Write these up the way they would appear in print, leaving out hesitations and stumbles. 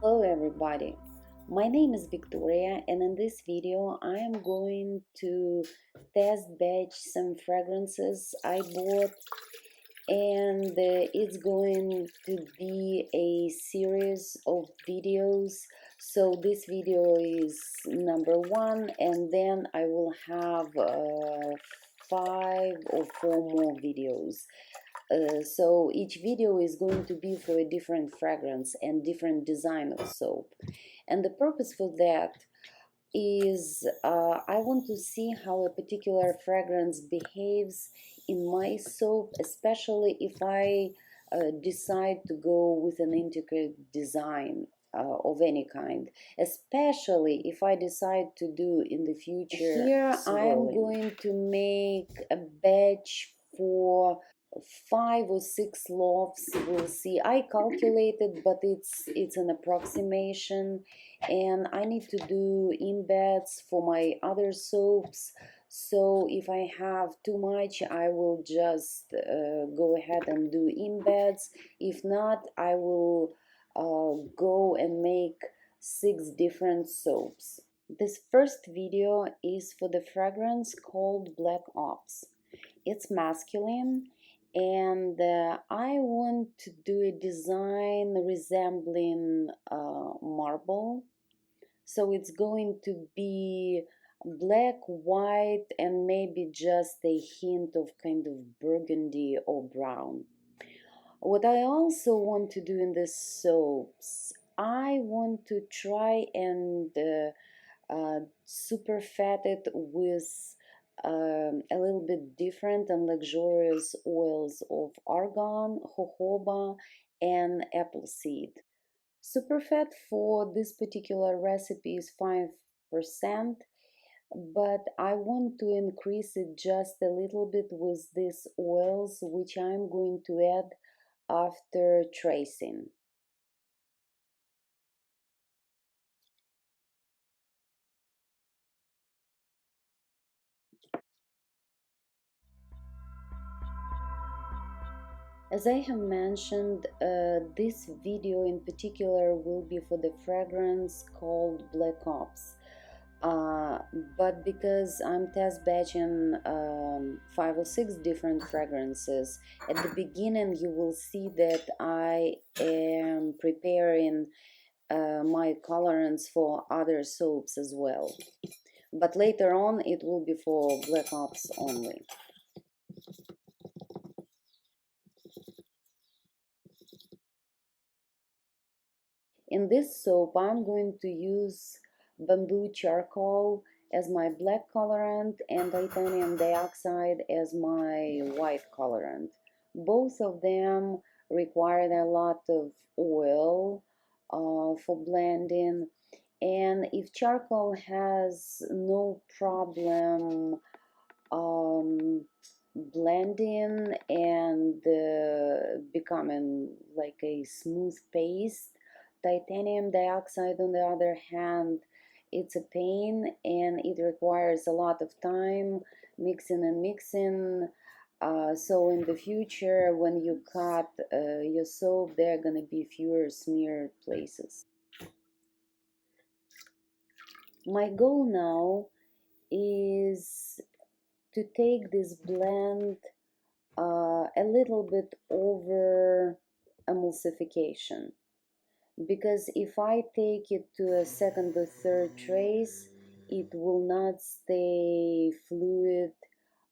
Hello everybody, my name is Victoria and in this video I am going to test batch some fragrances I bought, and it's going to be a series of videos. So this video is number one, and then I will have 5 or 4 more videos. So each video is going to be for a different fragrance and different design of soap. And the purpose for that is I want to see how a particular fragrance behaves in my soap, especially if I decide to go with an intricate design of any kind, especially if I decide to do in the future. Here I am going to make a batch for 5 or 6 lofts. We'll see. I calculated, but it's an approximation, and I need to do embeds for my other soaps. So if I have too much, I will just go ahead and do embeds. If not, I will go and make 6 different soaps. This first video is for the fragrance called Black Ops. It's masculine, and I want to do a design resembling marble. So it's going to be black, white, and maybe just a hint of kind of burgundy or brown. What I also want to do in the soaps, I want to try and super fat it with a little bit different and luxurious oils of argan, jojoba, and apple seed. Superfat for this particular recipe is 5%, but I want to increase it just a little bit with these oils, which I'm going to add after tracing. As I have mentioned, this video in particular will be for the fragrance called Black Ops. Uh, but because I'm test batching 5 or 6 different fragrances, at the beginning you will see that I am preparing my colorants for other soaps as well. But later on it will be for Black Ops only. In this soap, I'm going to use bamboo charcoal as my black colorant and titanium dioxide as my white colorant. Both of them require a lot of oil for blending, and if charcoal has no problem blending and becoming like a smooth paste, titanium dioxide, on the other hand, it's a pain and it requires a lot of time mixing and mixing. So in the future, when you cut your soap, there are going to be fewer smear places. My goal now is to take this blend a little bit over emulsification, because if I take it to a second or third trace, it will not stay fluid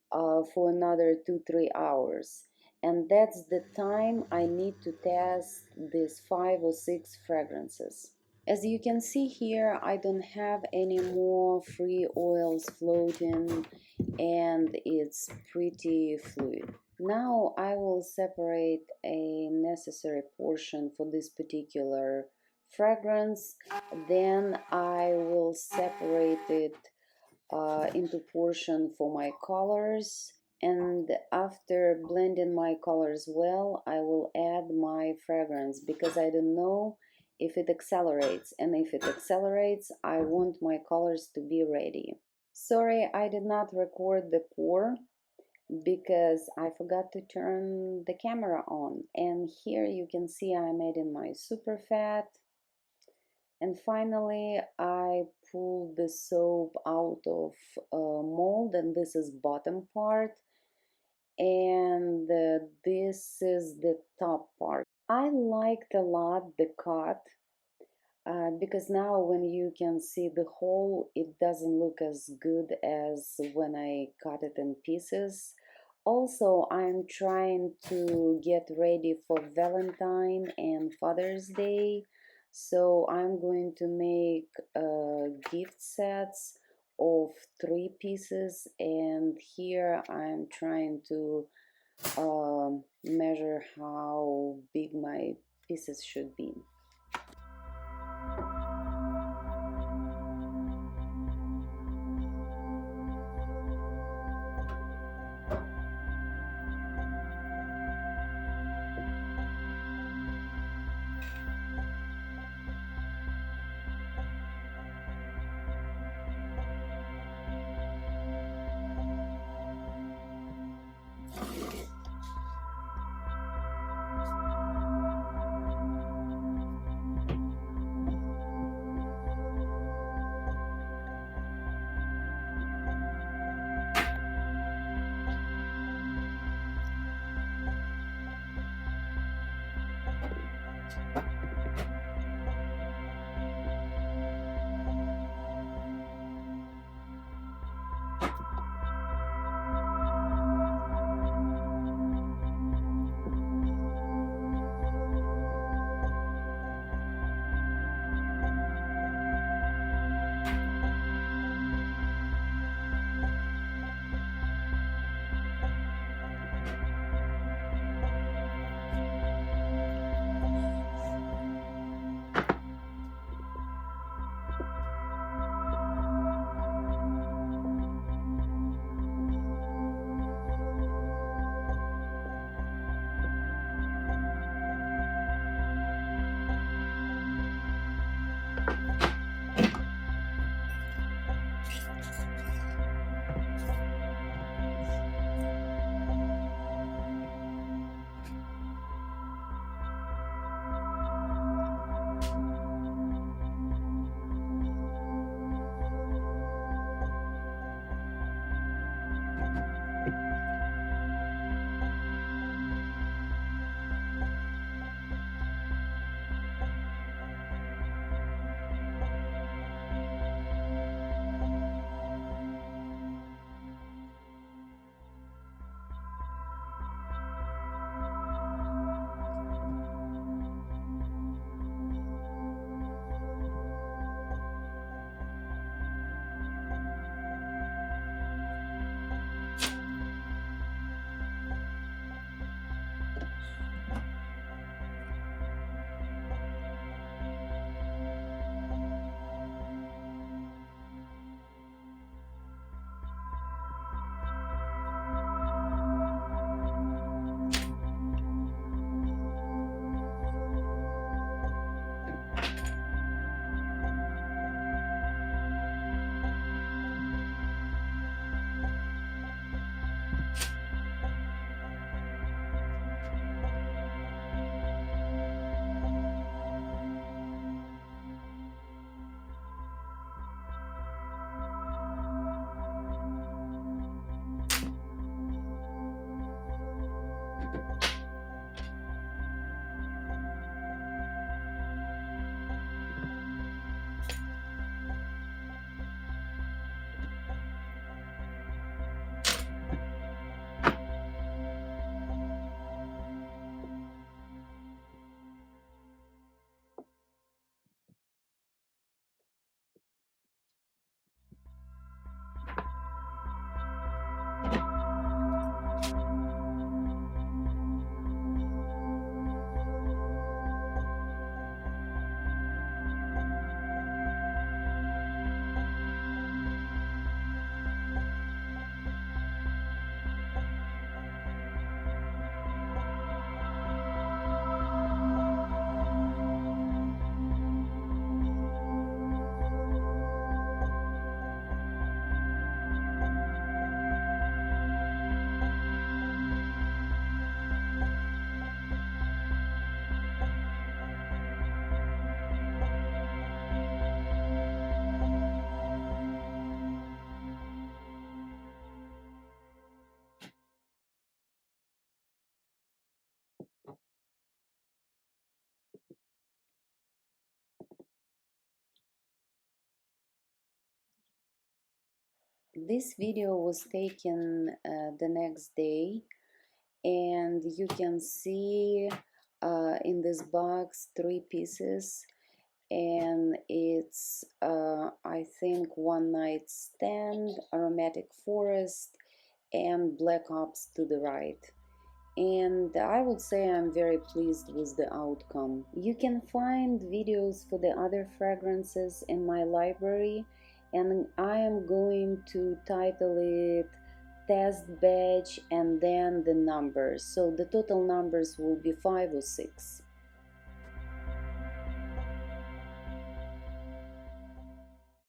for another 2-3 hours, and that's the time I need to test these 5 or 6 fragrances. As you can see here, I don't have any more free oils floating, and it's pretty fluid. Now I will separate a necessary portion for this particular fragrance, then I will separate it into portion for my colors, and after blending my colors well, I will add my fragrance, because I don't know if it accelerates, and if it accelerates, I want my colors to be ready. Sorry, I did not record the pour because I forgot to turn the camera on, and here you can see I'm adding my super fat, And finally, I pulled the soap out of mold, and this is bottom part, and this is the top part. I liked a lot the cut because now when you can see the whole, it doesn't look as good as when I cut it in pieces. Also, I'm trying to get ready for Valentine and Father's Day, so I'm going to make gift sets of 3 pieces, and here I'm trying to measure how big my pieces should be. This video was taken the next day, and you can see in this box 3 pieces, and it's I think One Night Stand, Aromatic Forest, and Black Ops to the right. And I would say I'm very pleased with the outcome. You can find videos for the other fragrances in my library, and I am going to title it test batch and then the numbers, so the total numbers will be 5 or 6.